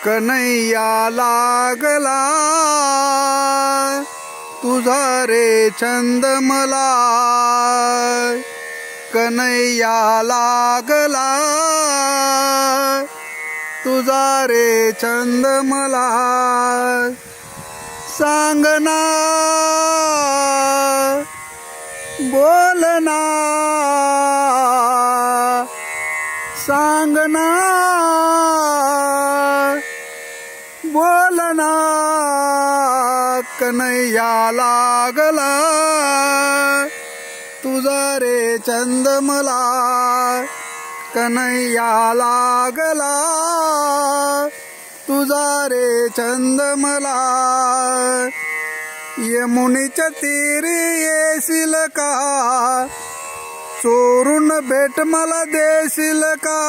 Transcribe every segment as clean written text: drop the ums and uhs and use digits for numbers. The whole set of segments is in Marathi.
कन्हैया लागला तुझा रे छंद मला, कन्हैया लागला तुझा रे छंद मला. सांगना बोलना सांगना बोलना कन्हैया लागला तुझा रे छंद मला, कन्हैया लागला तुझा रे छंद मला. यमुनेच्या तीरी येशील का, चोरून भेट मला देशील का.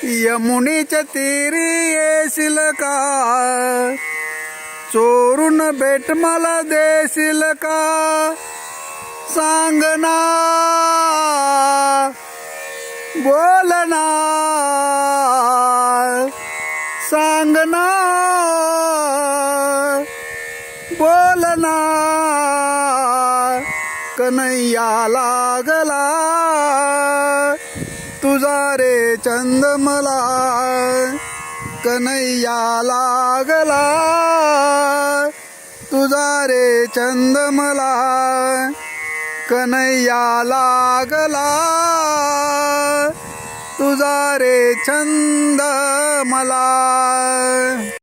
यमुनेच्या तीरी येशील का, चोरून भेट मला देशील का. सांगना बोलना सांगना बोलना कन्हैया लागला तुझा रे छंद मला, कन्हैया लागला तुझा रे छंद मला, कन्हैया लागला तुझा रे छंद मला.